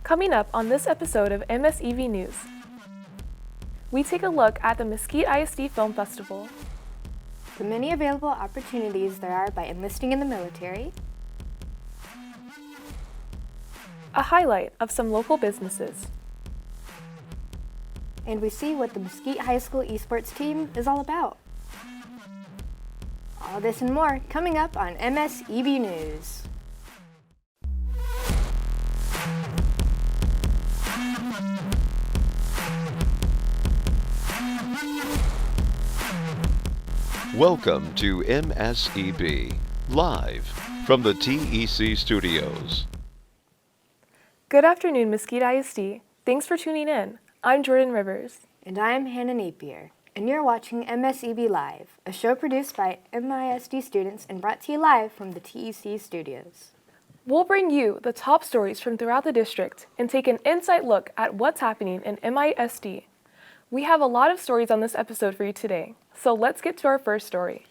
Coming up on this episode of MSEV News, we take a look at the Mesquite ISD Film Festival, the many available opportunities there are by enlisting in the military, a highlight of some local businesses, and we see what the Mesquite High School E-Sports team is all about. All this and more coming up on MSEV News. Welcome to MSEB, live from the TEC studios. Good afternoon, Mesquite ISD. Thanks for tuning in. I'm Jordan Rivers. And I'm Hannah Napier. And you're watching MSEB Live, a show produced by MISD students and brought to you live from the TEC studios. We'll bring you the top stories from throughout the district and take an inside look at what's happening in MISD. We have a lot of stories on this episode for you today, so let's get to our first story.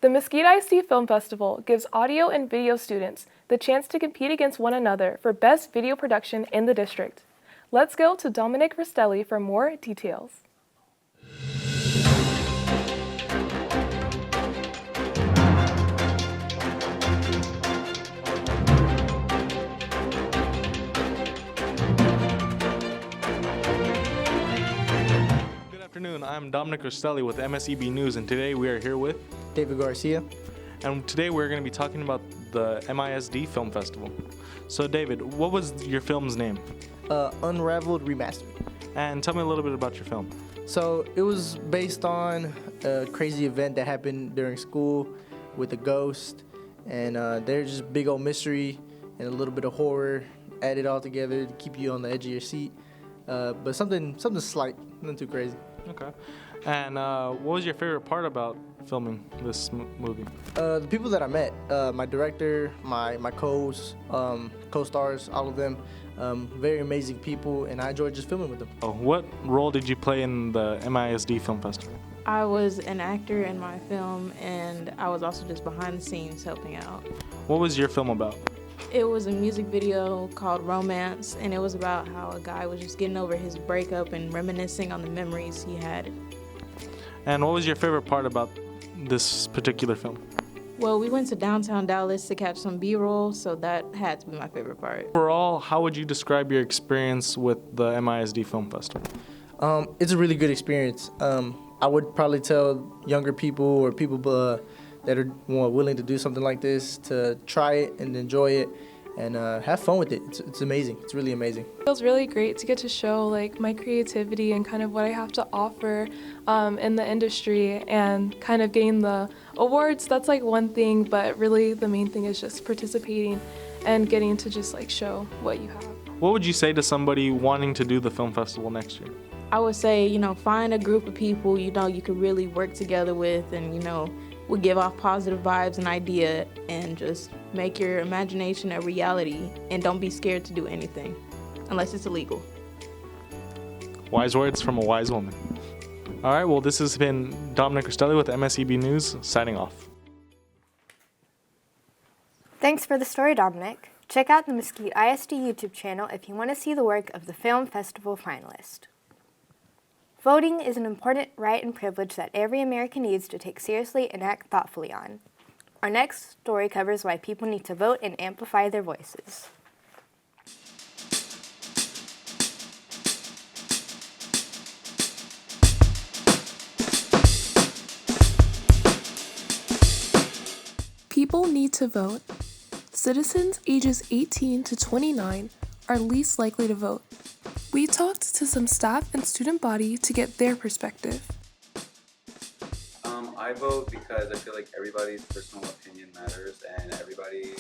The Mesquite ISD Film Festival gives audio and video students the chance to compete against one another for best video production in the district. Let's go to Dominic Rastelli for more details. Good afternoon, I'm Dominic Rastelli with MSEB News, and today we are here with David Garcia. And today we're going to be talking about the MISD Film Festival. So David, what was your film's name? Unraveled Remastered. And tell me a little bit about your film. So it was based on a crazy event that happened during school with a ghost, and there's just big old mystery and a little bit of horror added all together to keep you on the edge of your seat. But something slight, nothing too crazy. Okay. And what was your favorite part about filming this movie? The people that I met, my director, my co-stars, all of them, very amazing people, and I enjoyed just filming with them. What role did you play in the MISD Film Festival? I was an actor in my film, and I was also just behind the scenes helping out. What was your film about? It was a music video called Romance, and it was about how a guy was just getting over his breakup and reminiscing on the memories he had. And what was your favorite part about this particular film? Well, we went to downtown Dallas to catch some B-roll, so that had to be my favorite part. Overall, how would you describe your experience with the MISD Film Festival? It's a really good experience. I would probably tell younger people or people that are more willing to do something like this to try it and enjoy it and have fun with it. It's amazing. It's really amazing. It feels really great to get to show my creativity and kind of what I have to offer in the industry, and kind of getting the awards. That's one thing, but really the main thing is just participating and getting to just show what you have. What would you say to somebody wanting to do the film festival next year? I would say, find a group of people you could really work together with, and will give off positive vibes and idea, and just make your imagination a reality, and don't be scared to do anything unless it's illegal. Wise words from a wise woman. All right, well, this has been Dominic Rastelli with MSEB News, signing off. Thanks for the story, Dominic. Check out the Mesquite ISD YouTube channel if you want to see the work of the film festival finalist. Voting is an important right and privilege that every American needs to take seriously and act thoughtfully on. Our next story covers why people need to vote and amplify their voices. People need to vote. Citizens ages 18 to 29 are least likely to vote. We talked to some staff and student body to get their perspective. I vote because I feel like everybody's personal opinion matters, and everybody,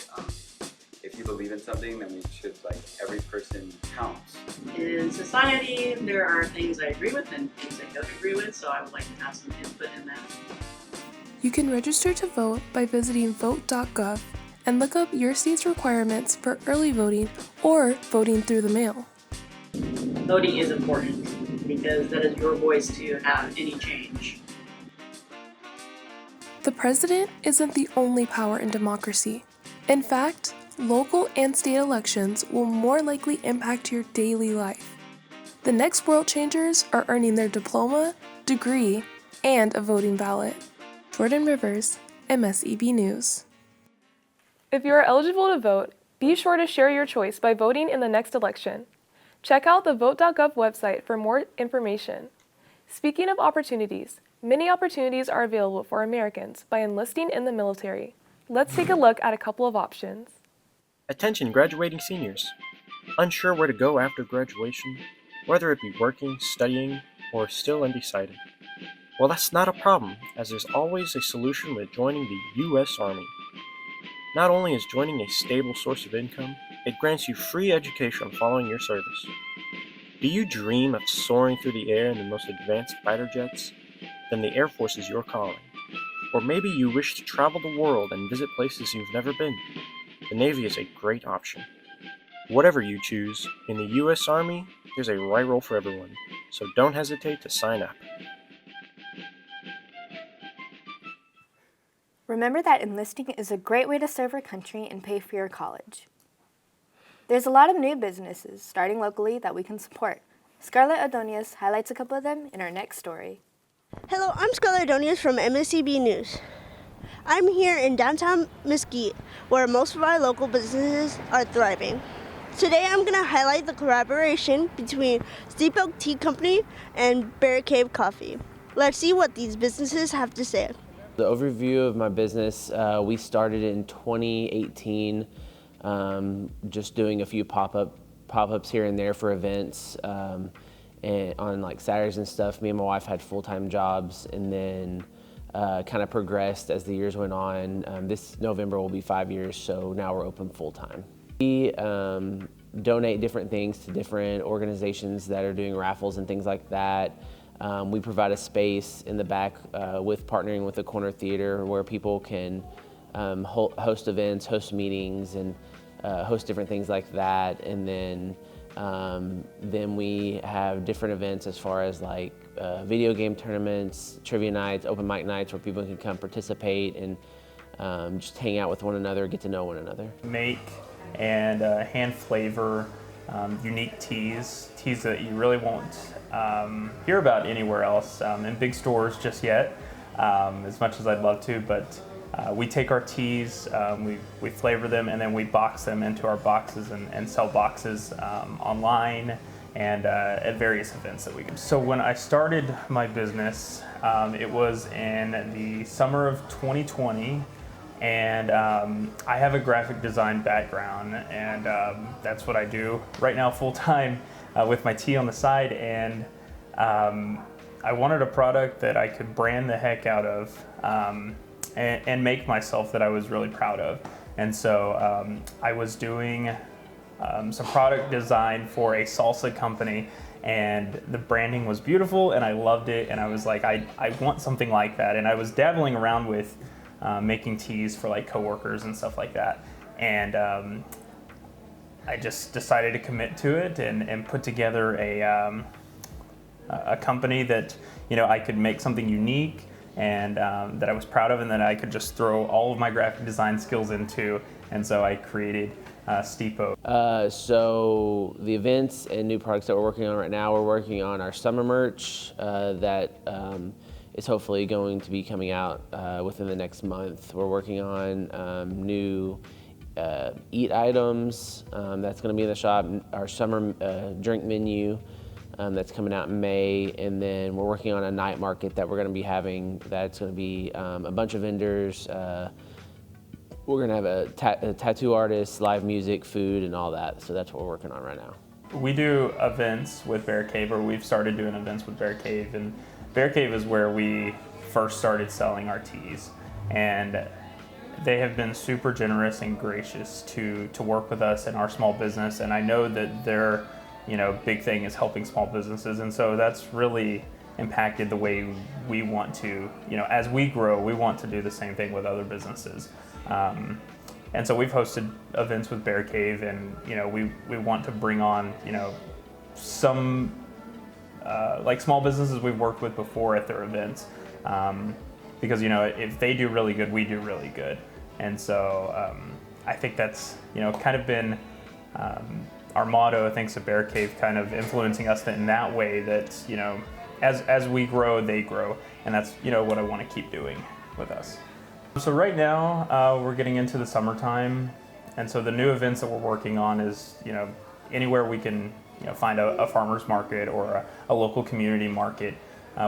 if you believe in something, then we should, every person counts. In society, there are things I agree with and things I don't agree with, so I would like to have some input in that. You can register to vote by visiting vote.gov and look up your state's requirements for early voting or voting through the mail. Voting is important because that is your voice to have any change. The president isn't the only power in democracy. In fact, local and state elections will more likely impact your daily life. The next world changers are earning their diploma, degree, and a voting ballot. Jordan Rivers, MSEB News. If you are eligible to vote, be sure to share your choice by voting in the next election. Check out the vote.gov website for more information. Speaking of opportunities, many opportunities are available for Americans by enlisting in the military. Let's take a look at a couple of options. Attention graduating seniors. Unsure where to go after graduation, whether it be working, studying, or still undecided? Well, that's not a problem, as there's always a solution with joining the U.S. Army. Not only is joining a stable source of income, it grants you free education following your service. Do you dream of soaring through the air in the most advanced fighter jets? Then the Air Force is your calling. Or maybe you wish to travel the world and visit places you've never been. The Navy is a great option. Whatever you choose, in the U.S. Army, there's a right role for everyone, so don't hesitate to sign up. Remember that enlisting is a great way to serve our country and pay for your college. There's a lot of new businesses starting locally that we can support. Scarlett Adonius highlights a couple of them in our next story. Hello, I'm Scarlett Adonius from MSEB News. I'm here in downtown Mesquite, where most of our local businesses are thriving. Today I'm going to highlight the collaboration between Steep Oak Tea Company and Bear Cave Coffee. Let's see what these businesses have to say. The overview of my business, we started in 2018, just doing a few pop-ups here and there for events, and on like Saturdays and stuff. Me and my wife had full-time jobs, and then kind of progressed as the years went on. This November will be 5 years, so now we're open full-time. We donate different things to different organizations that are doing raffles and things like that. We provide a space in the back with partnering with the Corner Theater where people can host events, host meetings, and host different things like that. And then we have different events as far as like video game tournaments, trivia nights, open mic nights where people can come participate and just hang out with one another, get to know one another. Make and hand flavor unique teas that you really won't hear about anywhere else in big stores just yet, as much as I'd love to, but we take our teas, we flavor them, and then we box them into our boxes and sell boxes online and at various events that we can. So when I started my business, it was in the summer of 2020, and I have a graphic design background, and that's what I do right now full-time with my tea on the side. And I wanted a product that I could brand the heck out of and make myself, that I was really proud of. And so I was doing some product design for a salsa company, and the branding was beautiful and I loved it, and I was like, I want something like that. And I was dabbling around with making teas for like coworkers and stuff like that. And I just decided to commit to it and put together a company that, you know, I could make something unique and that I was proud of, and that I could just throw all of my graphic design skills into. And so I created Steep Oak. So the events and new products that we're working on right now, we're working on our summer merch that is hopefully going to be coming out within the next month. We're working on new eat items that's going to be in the shop, our summer drink menu that's coming out in May, and then we're working on a night market that we're going to be having. That's going to be a bunch of vendors. We're going to have a tattoo artist, live music, food, and all that. So that's what we're working on right now. We do events with Bear Cave, or we've started doing events with Bear Cave, and Bear Cave is where we first started selling our teas. And they have been super generous and gracious to work with us in our small business. And I know that their, big thing is helping small businesses. And so that's really impacted the way we want to, as we grow, we want to do the same thing with other businesses. And so we've hosted events with Bear Cave, and we want to bring on some like small businesses we've worked with before at their events, because if they do really good, we do really good. And so I think that's, kind of been our motto, thanks to Bear Cave, kind of influencing us in that way that, as we grow, they grow. And that's, what I want to keep doing with us. So right now, we're getting into the summertime. And so the new events that we're working on is, anywhere we can, find a farmer's market or a local community market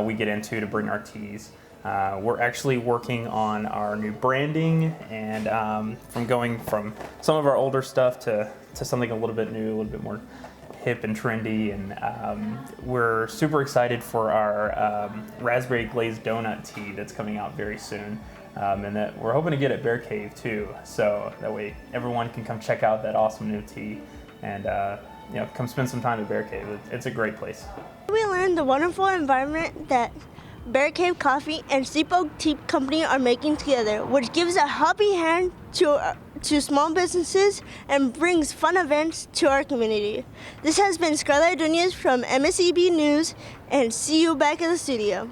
we get into to bring our teas. We're actually working on our new branding and from going from some of our older stuff to something a little bit new, a little bit more hip and trendy. And we're super excited for our raspberry glazed donut tea that's coming out very soon. And that we're hoping to get at Bear Cave too. So that way everyone can come check out that awesome new tea and come spend some time at Bear Cave. It's a great place. We learned the wonderful environment that Bear Cave Coffee and Steep Oak Tea Company are making together, which gives a helping hand to small businesses and brings fun events to our community. This has been Scarlett Donny from MSEB News, and see you back in the studio.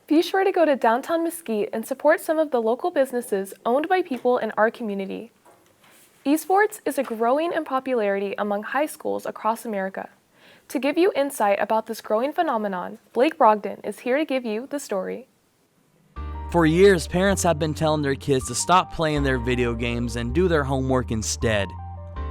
Be sure to go to downtown Mesquite and support some of the local businesses owned by people in our community. Esports is growing in popularity among high schools across America. To give you insight about this growing phenomenon, Blake Brogdon is here to give you the story. For years, parents have been telling their kids to stop playing their video games and do their homework instead.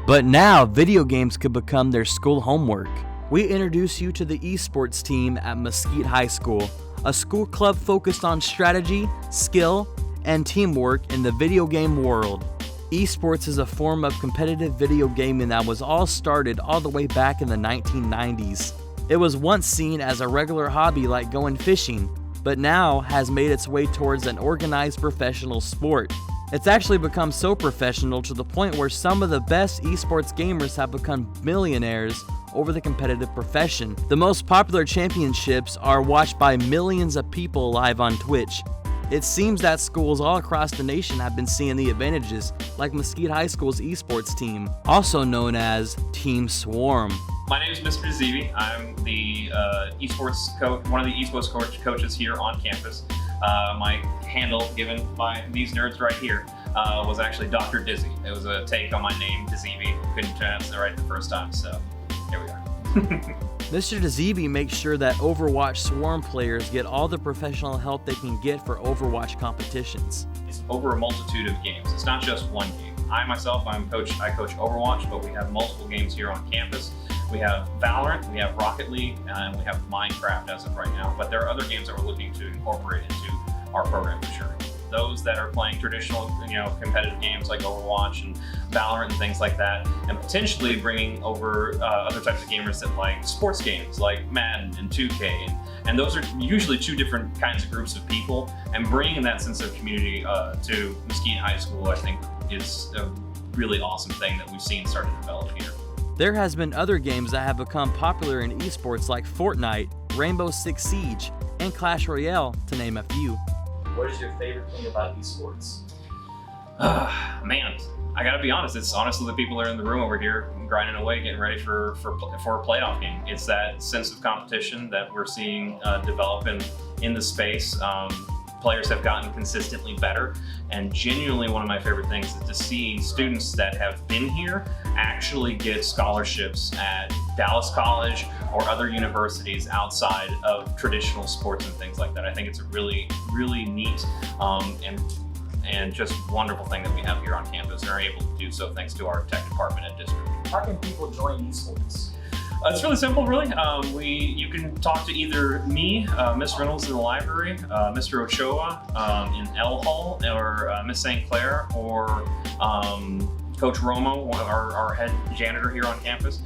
But now, video games could become their school homework. We introduce you to the esports team at Mesquite High School, a school club focused on strategy, skill, and teamwork in the video game world. Esports is a form of competitive video gaming that was all started all the way back in the 1990s. It was once seen as a regular hobby like going fishing, but now has made its way towards an organized professional sport. It's actually become so professional to the point where some of the best esports gamers have become millionaires over the competitive profession. The most popular championships are watched by millions of people live on Twitch. It seems that schools all across the nation have been seeing the advantages, like Mesquite High School's esports team, also known as Team Swarm. My name is Mr. Zeeby. I'm the esports coach, one of the esports coaches here on campus. My handle given by these nerds right here was actually Dr. Dizzy. It was a take on my name, Zeeby. Couldn't pronounce it right the first time, so here we are. Mr. Zeeby makes sure that Overwatch Swarm players get all the professional help they can get for Overwatch competitions. It's over a multitude of games. It's not just one game. I myself, I coach Overwatch, but we have multiple games here on campus. We have Valorant, we have Rocket League, and we have Minecraft as of right now. But there are other games that we're looking to incorporate into our program for sure. Those that are playing traditional, competitive games like Overwatch and Valorant and things like that, and potentially bringing over other types of gamers that like sports games like Madden and 2K, and those are usually two different kinds of groups of people. And bringing that sense of community to Mesquite High School, I think, is a really awesome thing that we've seen start to develop here. There has been other games that have become popular in esports like Fortnite, Rainbow Six Siege, and Clash Royale, to name a few. What is your favorite thing about esports? Man, I gotta be honest. It's honestly the people that are in the room over here grinding away, getting ready for a playoff game. It's that sense of competition that we're seeing develop in the space. Players have gotten consistently better, and genuinely one of my favorite things is to see students that have been here actually get scholarships at Dallas College or other universities outside of traditional sports and things like that. I think it's a really, really neat and just wonderful thing that we have here on campus and are able to do so thanks to our tech department and district. How can people join esports? It's really simple, really. You can talk to either me, Miss Reynolds in the library, Mr. Ochoa in L Hall, or Miss St. Clair, or Coach Romo, our head janitor here on campus.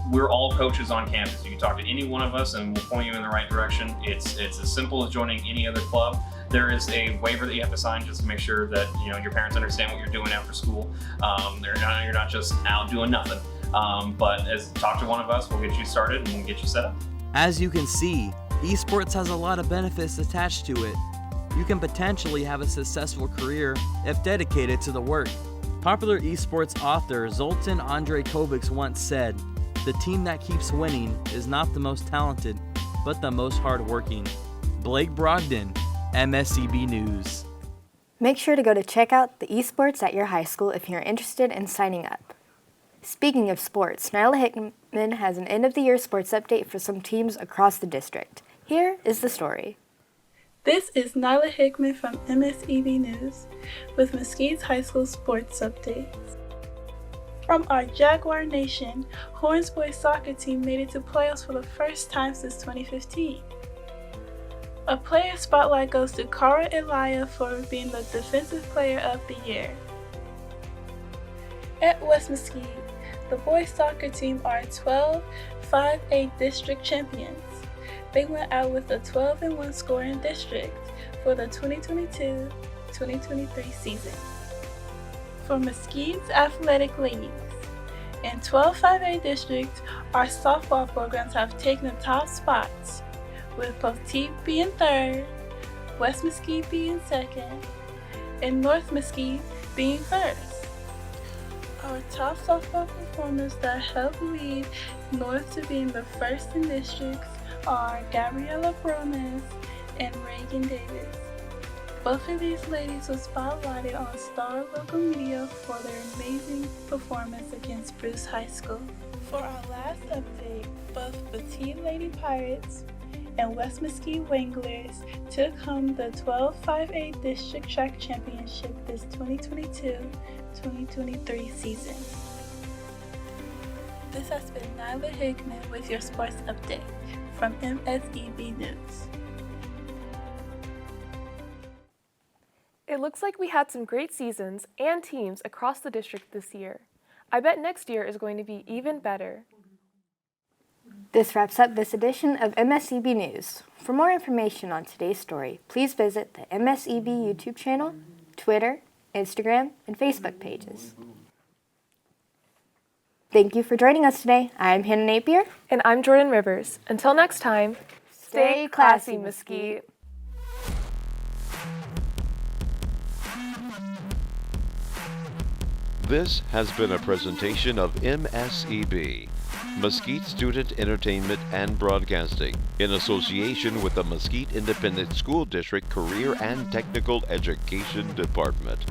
We're all coaches on campus. You can talk to any one of us and we'll point you in the right direction. It's as simple as joining any other club. There is a waiver that you have to sign just to make sure that your parents understand what you're doing after school. You're not just out doing nothing. But talk to one of us, we'll get you started and we'll get you set up. As you can see, esports has a lot of benefits attached to it. You can potentially have a successful career if dedicated to the work. Popular esports author Zoltan Andrejkovic once said, "The team that keeps winning is not the most talented, but the most hardworking." Blake Brogdon, MSEB News. Make sure to go to check out the esports at your high school if you're interested in signing up. Speaking of sports, Nyla Hickman has an end-of-the-year sports update for some teams across the district. Here is the story. This is Nyla Hickman from MSEB News with Mesquite High School sports updates. From our Jaguar Nation, Horns boys soccer team made it to playoffs for the first time since 2015. A player spotlight goes to Cara Elia for being the Defensive Player of the Year. At West Mesquite, the boys soccer team are 12-5A district champions. They went out with a 12-1 score in district for the 2022-2023 season. For Mesquite's athletic ladies, in 12-5A district, our softball programs have taken the top spots, with both T being third, West Mesquite being second, and North Mesquite being first. Our top softball performers that helped lead North to being the first in districts are Gabriela Bromes and Reagan Davis. Both of these ladies were spotlighted on Star Local Media for their amazing performance against Bruce High School. For our last update, both the T Lady Pirates and West Mesquite Wanglers took home the 12-5A District Track Championship this 2022-2023 season. This has been Nyla Hickman with your sports update from MSEB News. It looks like we had some great seasons and teams across the district this year. I bet next year is going to be even better. This wraps up this edition of MSEB News. For more information on today's story, please visit the MSEB YouTube channel, Twitter, Instagram, and Facebook pages. Thank you for joining us today. I'm Hannah Napier. And I'm Jordan Rivers. Until next time, stay classy, Mesquite. This has been a presentation of MSEB, Mesquite Student Entertainment and Broadcasting, in association with the Mesquite Independent School District Career and Technical Education Department.